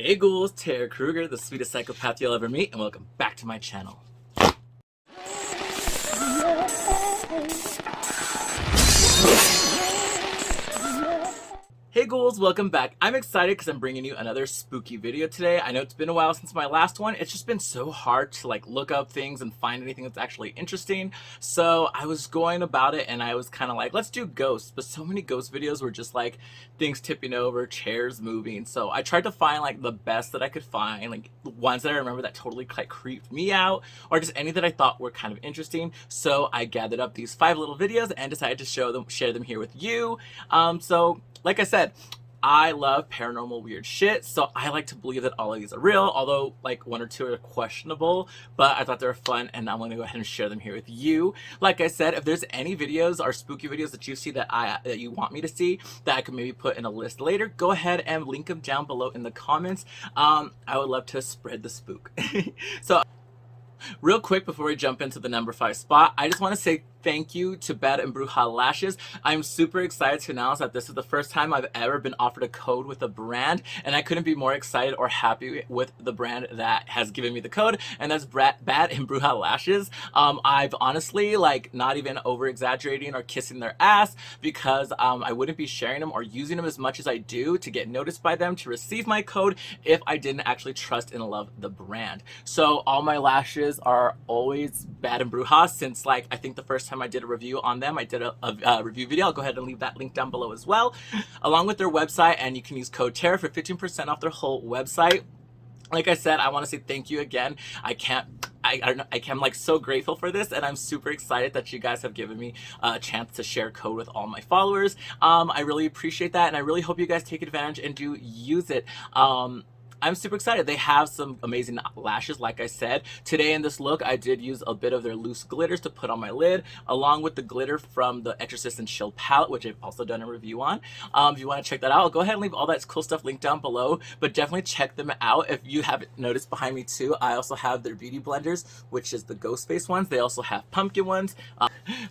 Hey ghouls, Terror Krueger, the sweetest psychopath you'll ever meet, and welcome back to my channel. Hey ghouls, welcome back. I'm excited because I'm bringing you another spooky video today. I know it's been a while since my last one. It's just been so hard to look up things and find anything that's actually interesting. So I was going about it and I was kind of like, let's do ghosts. But so many ghost videos were just like things tipping over, chairs moving. So I tried to find like the best that I could find, like ones that I remember that totally like creeped me out, or just any that I thought were kind of interesting. So I gathered up these 5 little videos and decided to share them here with you. Like I said, I love paranormal weird shit, so I like to believe that all of these are real, although like 1 or 2 are questionable, but I thought they were fun and I'm going to go ahead and share them here with you. Like I said, if there's any videos or spooky videos that you see that you want me to see that I could maybe put in a list later, go ahead and link them down below in the comments. I would love to spread the spook. So real quick before we jump into the number 5 spot, I just want to say thank you to Bad and BRUJA Lashes. I'm super excited to announce that this is the first time I've ever been offered a code with a brand, and I couldn't be more excited or happy with the brand that has given me the code, and that's Bad and BRUJA Lashes. I've honestly, like, not even over exaggerating or kissing their ass, because I wouldn't be sharing them or using them as much as I do to get noticed by them to receive my code if I didn't actually trust and love the brand. So all my lashes are always Bad and BRUJA since, like, I think the first time I did a review on them, I did a review video. I'll go ahead and leave that link down below as well, along with their website, and you can use code TERROR for 15% off their whole website. Like I said, I want to say thank you again. I'm like so grateful for this, and I'm super excited that you guys have given me a chance to share code with all my followers. I really appreciate that, and I really hope you guys take advantage and do use it. I'm super excited. They have some amazing lashes, like I said. Today in this look, I did use a bit of their loose glitters to put on my lid, along with the glitter from the Exorcist and Chill palette, which I've also done a review on. If you want to check that out, I'll go ahead and leave all that cool stuff linked down below, but definitely check them out. If you haven't noticed behind me too, I also have their beauty blenders, which is the ghost face ones. They also have pumpkin ones.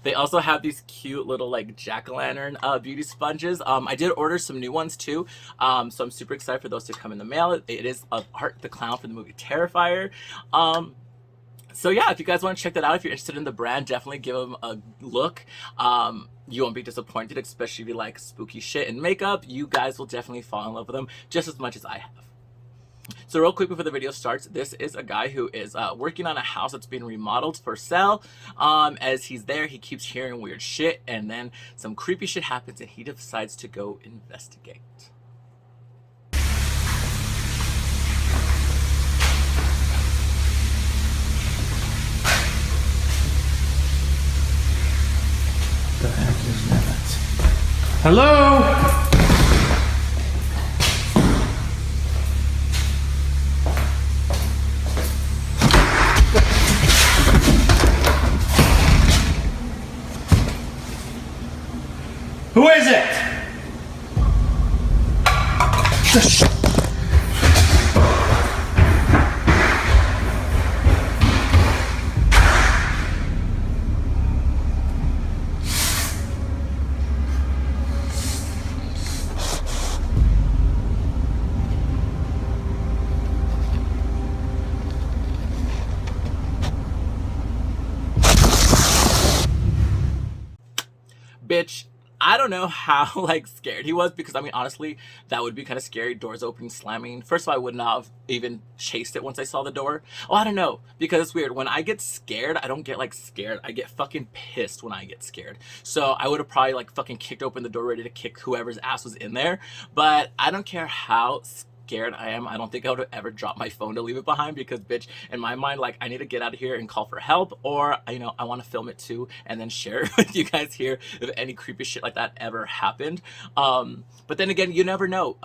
They also have these cute little like jack-o'-lantern beauty sponges. I did order some new ones too, so I'm super excited for those to come in the mail. It is of Art the Clown from the movie Terrifier. So yeah, if you guys want to check that out, if you're interested in the brand, definitely give them a look. You won't be disappointed, especially if you like spooky shit and makeup. You guys will definitely fall in love with them just as much as I have. So real quick before the video starts, this is a guy who is working on a house that's being remodeled for sale. As he's there, he keeps hearing weird shit, and then some creepy shit happens and he decides to go investigate. The heck is that? Hello? Who is it? Bitch, I don't know how like scared he was, because I mean honestly that would be kind of scary. Doors opening, slamming. First of all, I would not have even chased it once I saw the door. Oh, I don't know, because it's weird. When I get scared, I don't get like scared, I get fucking pissed when I get scared. So I would have probably like fucking kicked open the door, ready to kick whoever's ass was in there. But I don't care how scared I am, I don't think I would have ever dropped my phone to leave it behind, because bitch, in my mind, like, I need to get out of here and call for help, or you know, I want to film it too and then share it with you guys here if any creepy shit like that ever happened. But then again, you never know.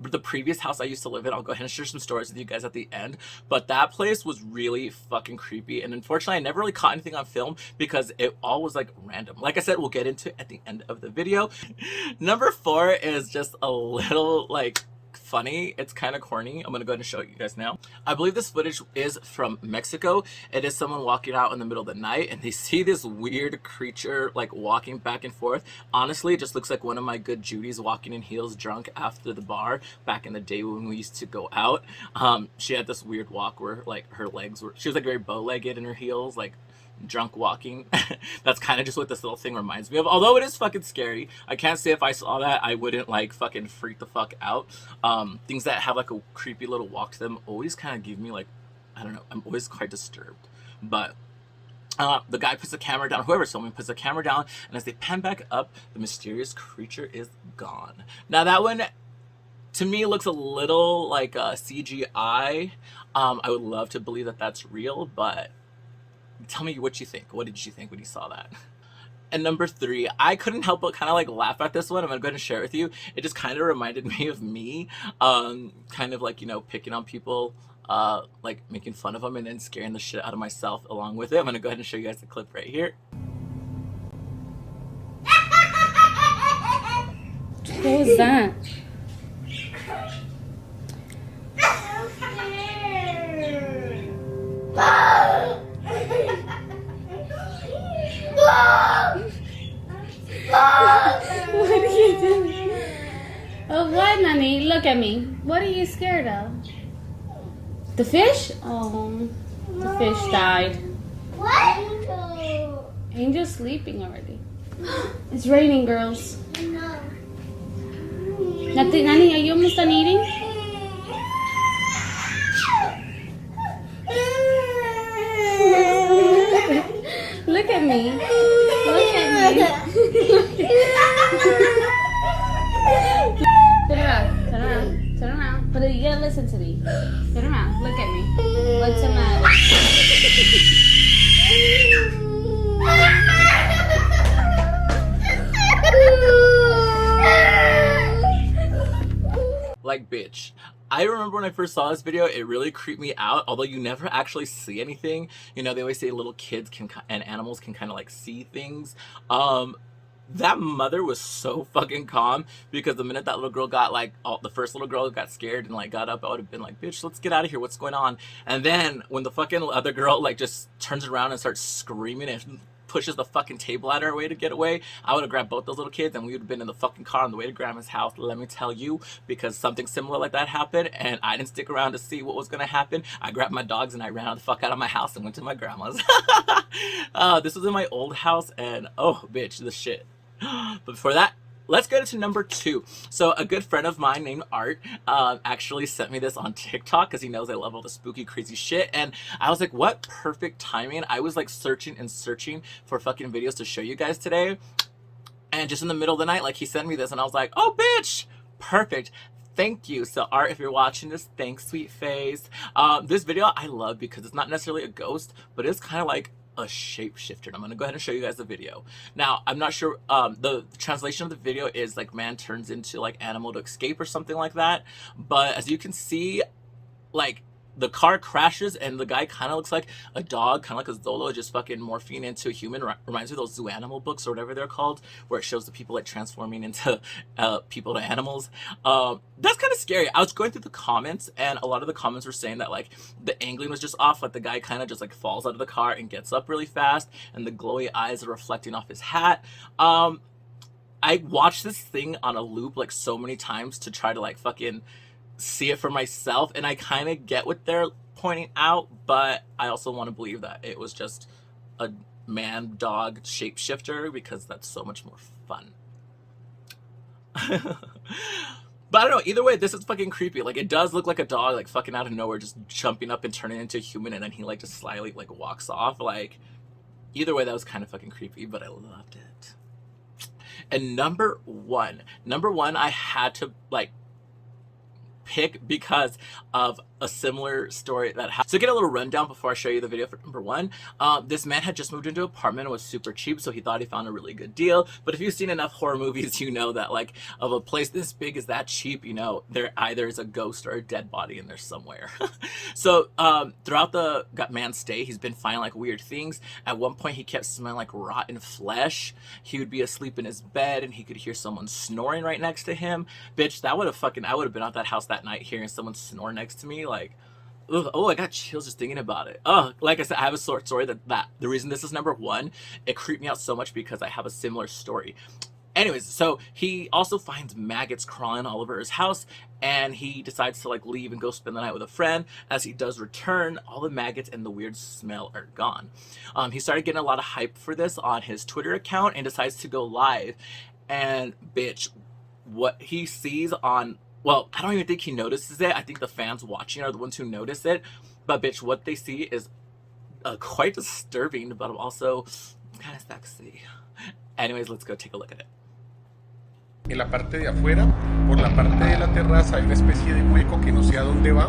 The previous house I used to live in, I'll go ahead and share some stories with you guys at the end, but that place was really fucking creepy, and unfortunately I never really caught anything on film because it all was like random. Like I said, we'll get into it at the end of the video. Number 4 is just a little like funny. It's kind of corny. I'm gonna go ahead and show you guys now. I believe this footage is from Mexico. It is someone walking out in the middle of the night and they see this weird creature like walking back and forth. Honestly, it just looks like one of my good Judies walking in heels drunk after the bar back in the day when we used to go out. She had this weird walk where like her legs were, she was like very bow-legged in her heels, like drunk walking. That's kind of just what this little thing reminds me of, although it is fucking scary. I can't say if I saw that I wouldn't like fucking freak the fuck out. Things that have like a creepy little walk to them always kind of give me like, I don't know, I'm always quite disturbed. But the guy puts the camera down, whoever's filming puts the camera down, and as they pan back up, the mysterious creature is gone. Now that one to me looks a little like CGI. I would love to believe that that's real, but tell me what you think. What did you think when you saw that? And number 3, I couldn't help but kind of like laugh at this one. I'm gonna go ahead and share it with you. It just kind of reminded me of me, kind of like, you know, picking on people, like making fun of them and then scaring the shit out of myself along with it. I'm gonna go ahead and show you guys the clip right here. What was that? What are you doing? Oh, what, Nani? Look at me. What are you scared of? The fish? Oh, the fish died. What? Angel's sleeping already. It's raining, girls. No. Nani, are you almost done eating? Look at me. Look at me. Turn around. Turn around. Turn around. But you gotta listen to me. Turn around. Look at me. What's the matter? Like, bitch. I remember when I first saw this video, it really creeped me out, although you never actually see anything. You know, they always say little kids can and animals can kind of like see things. That mother was so fucking calm, because the minute that little girl got like, the first little girl got scared and like got up, I would have been like, bitch, let's get out of here, what's going on? And then when the fucking other girl like just turns around and starts screaming and pushes the fucking table at her way to get away, I would have grabbed both those little kids and we would have been in the fucking car on the way to grandma's house, let me tell you, because something similar like that happened and I didn't stick around to see what was gonna happen. I grabbed my dogs and I ran the fuck out of my house and went to my grandma's. This was in my old house and oh bitch, the shit. But before that, let's get into number 2. So a good friend of mine named Art actually sent me this on TikTok because he knows I love all the spooky crazy shit, and I was like, what perfect timing. I was like searching and searching for fucking videos to show you guys today, and just in the middle of the night, like, he sent me this and I was like, oh bitch, perfect. Thank you. So Art, if you're watching this, thanks, sweet face. This video I love because it's not necessarily a ghost, but it's kind of like a shapeshifter. I'm gonna go ahead and show you guys the video. Now, I'm not sure, the translation of the video is like man turns into like animal to escape or something like that, but as you can see, like, the car crashes and the guy kind of looks like a dog, kind of like a Zolo, just fucking morphing into a human. Reminds me of those zoo animal books or whatever they're called, where it shows the people like transforming into people to animals. That's kind of scary. I was going through the comments and a lot of the comments were saying that like the angling was just off, like the guy kind of just like falls out of the car and gets up really fast and the glowy eyes are reflecting off his hat. I watched this thing on a loop like so many times to try to like fucking see it for myself, and I kind of get what they're pointing out, but I also want to believe that it was just a man dog shapeshifter because that's so much more fun. But I don't know, either way, this is fucking creepy. Like, it does look like a dog, like fucking out of nowhere just jumping up and turning into a human, and then he like just slyly like walks off. Like, either way, that was kind of fucking creepy, but I loved it. And number one I had to like pick because of a similar story that happened. So get a little rundown before I show you the video for number one. This man had just moved into an apartment. It was super cheap, so he thought he found a really good deal. But if you've seen enough horror movies, you know that like of a place this big is that cheap, you know, there either is a ghost or a dead body in there somewhere. So throughout the man's stay, he's been finding like weird things. At one point, he kept smelling like rotten flesh. He would be asleep in his bed and he could hear someone snoring right next to him. Bitch, that would have I would have been at that house that night hearing someone snore next to me. Like, ugh, oh, I got chills just thinking about it. Oh, like I said, I have a short story that the reason this is number one, it creeped me out so much because I have a similar story. Anyways, so he also finds maggots crawling all over his house, and he decides to like leave and go spend the night with a friend. As he does return, all the maggots and the weird smell are gone. He started getting a lot of hype for this on his Twitter account and decides to go live. And bitch, what he sees on, well, I don't even think he notices it. I think the fans watching are the ones who notice it. But bitch, what they see is quite disturbing, but also kind of sexy. Anyways, let's go take a look at it. En la parte de afuera, por la parte de la terraza, hay una especie de hueco que no sé a dónde va.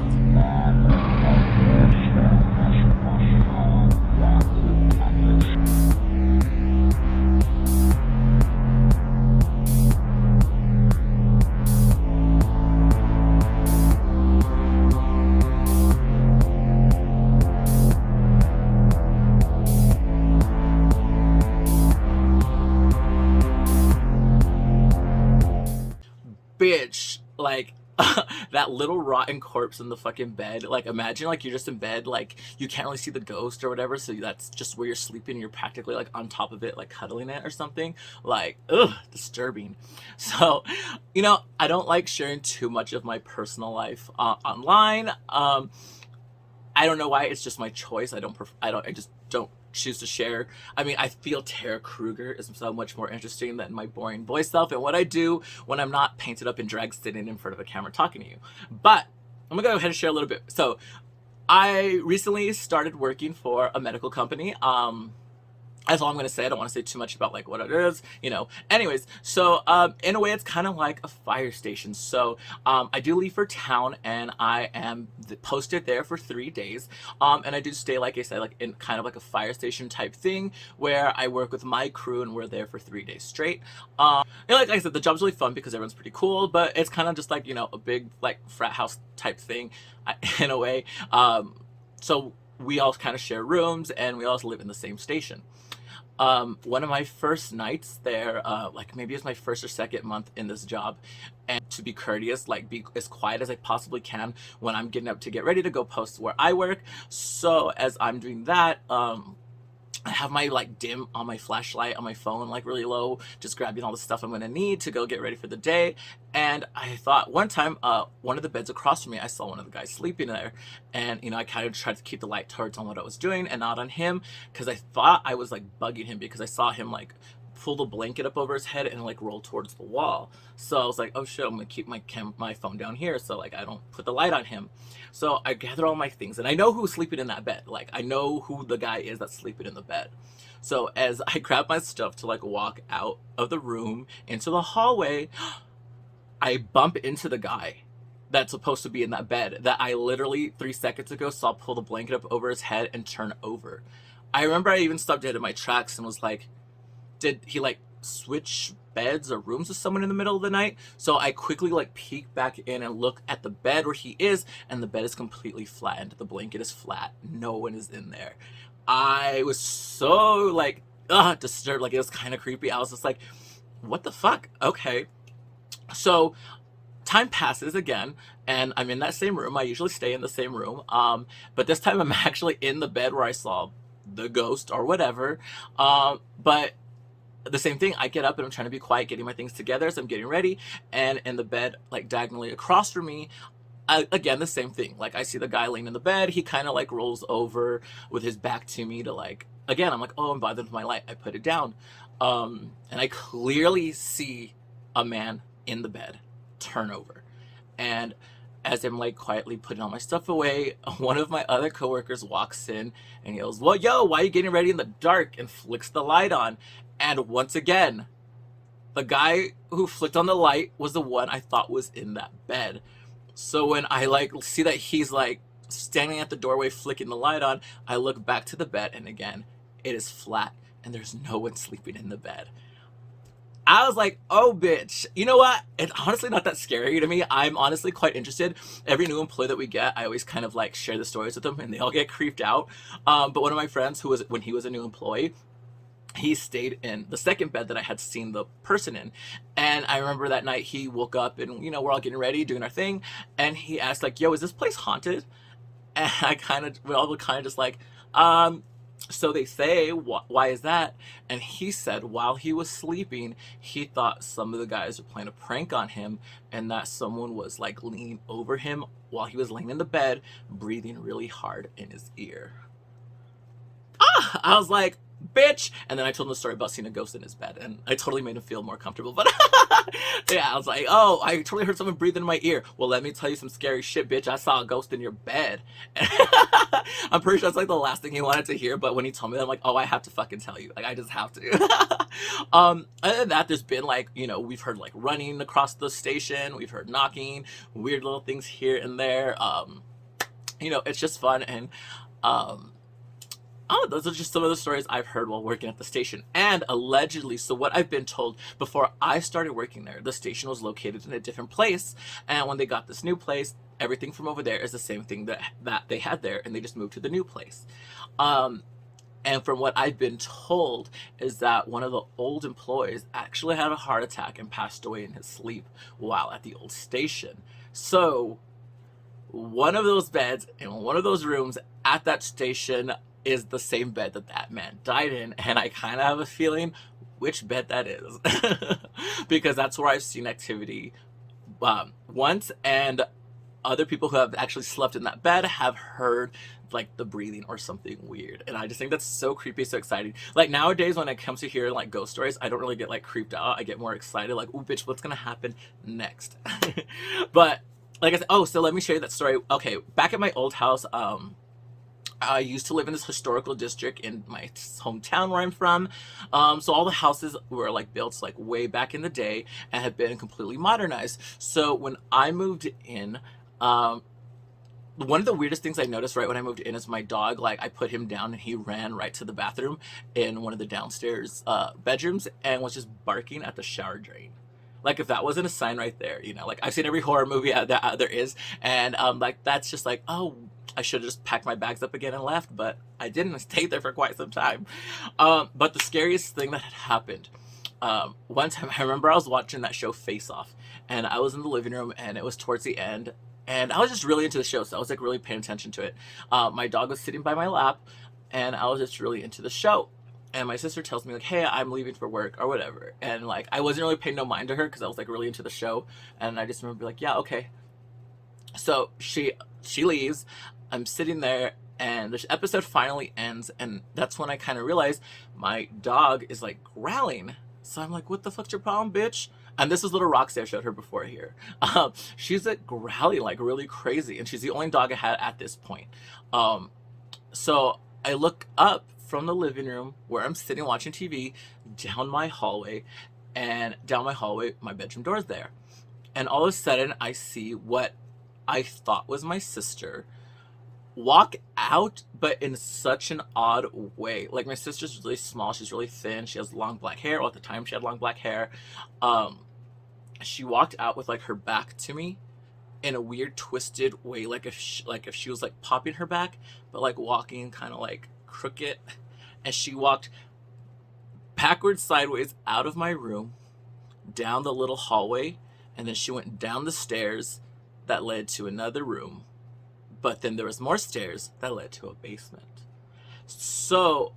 Bitch, like that little rotten corpse in the fucking bed. Like imagine like you're just in bed, like you can't really see the ghost or whatever, so that's just where you're sleeping. You're practically like on top of it, like cuddling it or something. Like, ugh, disturbing. So, you know, I don't like sharing too much of my personal life online. I don't know why. It's just my choice. I just don't choose to share. I mean, I feel Terror Krueger is so much more interesting than my boring voice self and what I do when I'm not painted up in drag sitting in front of a camera talking to you. But I'm gonna go ahead and share a little bit. So I recently started working for a medical company. That's all I'm going to say. I don't want to say too much about like what it is, you know. Anyways, so in a way, it's kind of like a fire station. So I do leave for town and I am posted there for 3 days. And I do stay, like I said, like in kind of like a fire station type thing where I work with my crew and we're there for 3 days straight. And like I said, the job's really fun because everyone's pretty cool, but it's kind of just like, you know, a big like frat house type thing in a way. So we all kind of share rooms and we all live in the same station. One of my first nights there, like maybe it's my first or second month in this job, and to be courteous, like be as quiet as I possibly can when I'm getting up to get ready to go post where I work. So as I'm doing that, I have my like dim on my flashlight on my phone, like really low, just grabbing all the stuff I'm gonna need to go get ready for the day. And I thought one time, one of the beds across from me, I saw one of the guys sleeping there. And, you know, I kind of tried to keep the light towards on what I was doing and not on him, because I thought I was like bugging him because I saw him like pull the blanket up over his head and like roll towards the wall. So I was like, oh shit, I'm gonna keep my phone down here so like I don't put the light on him. So I gather all my things and I know who's sleeping in that bed. Like I know who the guy is that's sleeping in the bed. So as I grab my stuff to like walk out of the room into the hallway, I bump into the guy that's supposed to be in that bed that I literally 3 seconds ago saw pull the blanket up over his head and turn over. I remember I even stopped dead in my tracks and was like, did he like switch beds or rooms with someone in the middle of the night? So I quickly like peek back in and look at the bed where he is, and the bed is completely flattened. The blanket is flat. No one is in there. I was so like disturbed. Like it was kind of creepy. I was just like, what the fuck? Okay. So time passes again and I'm in that same room. I usually stay in the same room. But this time I'm actually in the bed where I saw the ghost or whatever. But the same thing, I get up and I'm trying to be quiet, getting my things together, so I'm getting ready, and in the bed, like diagonally across from me, again, the same thing. Like I see the guy laying in the bed, he kind of like rolls over with his back to me to like, again, I'm like, oh, I'm bothered with my light. I put it down. And I clearly see a man in the bed turn over. And as I'm like quietly putting all my stuff away, one of my other coworkers walks in and yells, well, yo, why are you getting ready in the dark? And flicks the light on. And once again, the guy who flicked on the light was the one I thought was in that bed. So when I like see that he's like standing at the doorway flicking the light on, I look back to the bed, and again, it is flat and there's no one sleeping in the bed. I was like, oh, bitch. You know what? It's honestly not that scary to me. I'm honestly quite interested. Every new employee that we get, I always kind of like share the stories with them, and they all get creeped out. But one of my friends, when he was a new employee, he stayed in the second bed that I had seen the person in. And I remember that night he woke up and, you know, we're all getting ready, doing our thing. And he asked like, yo, is this place haunted? And we all kind of just like, so they say, why is that? And he said while he was sleeping, he thought some of the guys were playing a prank on him, and that someone was like leaning over him while he was laying in the bed, breathing really hard in his ear. I was like, bitch. And then I told him the story about seeing a ghost in his bed, and I totally made him feel more comfortable. But yeah, I was like, oh, I totally heard someone breathing in my ear. Well, let me tell you some scary shit, bitch. I saw a ghost in your bed. I'm pretty sure that's like the last thing he wanted to hear, but when he told me that, I'm like, oh, I have to fucking tell you. Like, I just have to. Other than that, there's been like, you know, we've heard like running across the station. We've heard knocking, weird little things here and there. You know, it's just fun. And oh, those are just some of the stories I've heard while working at the station. And allegedly, so what I've been told, before I started working there, the station was located in a different place. And when they got this new place, everything from over there is the same thing that they had there, and they just moved to the new place. And from what I've been told is that one of the old employees actually had a heart attack and passed away in his sleep while at the old station. So one of those beds in one of those rooms at that station is the same bed that that man died in, and I kind of have a feeling which bed that is. Because that's where I've seen activity once, and other people who have actually slept in that bed have heard like the breathing or something weird, and I just think that's so creepy, so exciting. Like nowadays when it comes to hearing like ghost stories, I don't really get like creeped out. I get more excited, like, ooh, bitch, what's gonna happen next? But like I said, oh, so let me show you that story. Okay, back at my old house, I used to live in this historical district in my hometown where I'm from. So all the houses were like built like way back in the day and have been completely modernized. So when I moved in, one of the weirdest things I noticed right when I moved in is my dog, like I put him down and he ran right to the bathroom in one of the downstairs bedrooms and was just barking at the shower drain. Like if that wasn't a sign right there, you know, like I've seen every horror movie that there is, and like that's just like, oh, I should have just packed my bags up again and left, but I didn't. I stayed there for quite some time. But the scariest thing that had happened, one time I remember I was watching that show Face Off, and I was in the living room, and it was towards the end, and I was just really into the show, so I was like really paying attention to it. My dog was sitting by my lap, and I was just really into the show. And my sister tells me like, hey, I'm leaving for work or whatever. And like, I wasn't really paying no mind to her because I was like really into the show. And I just remember like, yeah, okay. So she leaves. I'm sitting there and the episode finally ends. And that's when I kind of realized my dog is like growling. So I'm like, what the fuck's your problem, bitch? And this is little Roxy. I showed her before here. She's like growling like really crazy. And she's the only dog I had at this point. So I look up from the living room where I'm sitting watching TV down my hallway, and down my hallway my bedroom door is there, and all of a sudden I see what I thought was my sister walk out, but in such an odd way. Like my sister's really small, she's really thin, she has long black hair. Well, at the time she had long black hair. She walked out with like her back to me in a weird twisted way, like if she was like popping her back, but like walking kind of like crooked, and she walked backwards sideways out of my room down the little hallway, and then she went down the stairs that led to another room, but then there was more stairs that led to a basement. So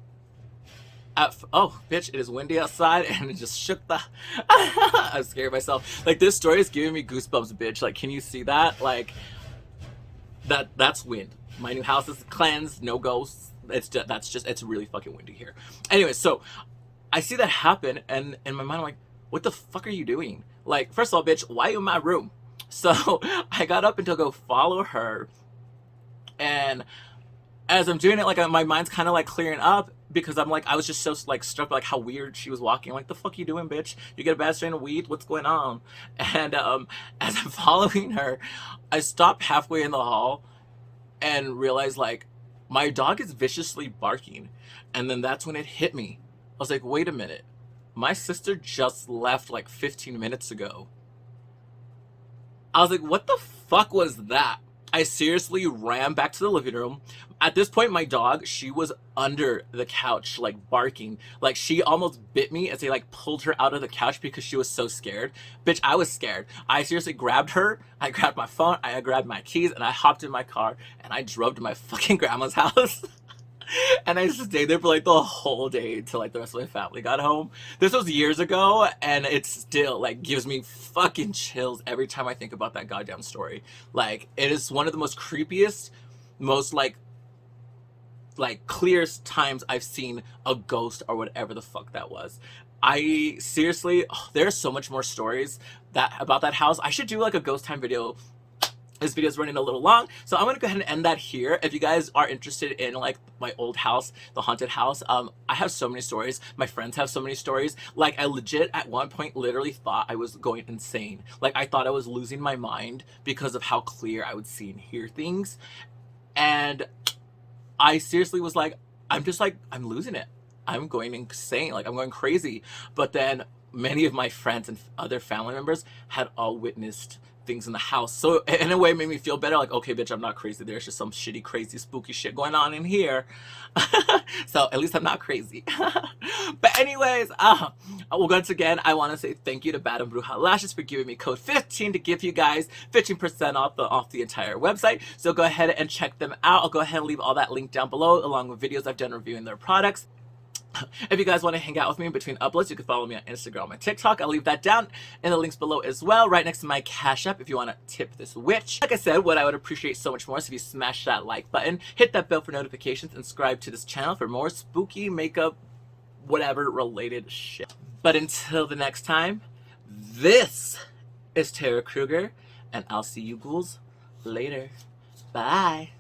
oh bitch, it is windy outside, and it just shook the I'm scared myself. Like this story is giving me goosebumps, bitch. Like can you see that? Like that's wind. My new house is cleansed, no ghosts. It's really fucking windy here. Anyway, so I see that happen, and in my mind I'm like, what the fuck are you doing? Like, first of all, bitch, why are you in my room? So I got up and to go follow her, and as I'm doing it, like my mind's kind of like clearing up because I'm like, I was just so like struck by like how weird she was walking. I'm like, the fuck you doing, bitch? You get a bad strain of weed? What's going on? And as I'm following her, I stopped halfway in the hall and realized like my dog is viciously barking. And then that's when it hit me. I was like, wait a minute. My sister just left like 15 minutes ago. I was like, what the fuck was that? I seriously ran back to the living room. At this point, my dog, she was under the couch, like barking. Like she almost bit me as they like pulled her out of the couch because she was so scared. Bitch, I was scared. I seriously grabbed her. I grabbed my phone. I grabbed my keys and I hopped in my car and I drove to my fucking grandma's house. And I stayed there for like the whole day until like the rest of my family got home. This was years ago, and it still like gives me fucking chills every time I think about that goddamn story. Like it is one of the most creepiest, most like clearest times I've seen a ghost or whatever the fuck that was. I seriously, there's so much more stories that about that house. I should do like a ghost time video. This video is running a little long, so I'm gonna go ahead and end that here. If you guys are interested in like my old house, the haunted house, I have so many stories. My friends have so many stories. Like I legit at one point literally thought I was going insane. Like I thought I was losing my mind because of how clear I would see and hear things. And I seriously was like, I'm losing it. I'm going insane. Like I'm going crazy. But then many of my friends and other family members had all witnessed things in the house, so in a way it made me feel better, like, okay bitch, I'm not crazy, there's just some shitty crazy spooky shit going on in here. So at least I'm not crazy. But anyways, well, once again I want to say thank you to Bad and BRUJA Lashes for giving me code 15 to give you guys 15% off the entire website. So go ahead and check them out. I'll go ahead and leave all that link down below along with videos I've done reviewing their products. If you guys want to hang out with me in between uploads, you can follow me on Instagram and TikTok. I'll leave that down in the links below as well, right next to my Cash App if you want to tip this witch. Like I said, what I would appreciate so much more is if you smash that like button, hit that bell for notifications, and subscribe to this channel for more spooky makeup, whatever related shit. But until the next time, this is Terror Krueger, and I'll see you ghouls later. Bye.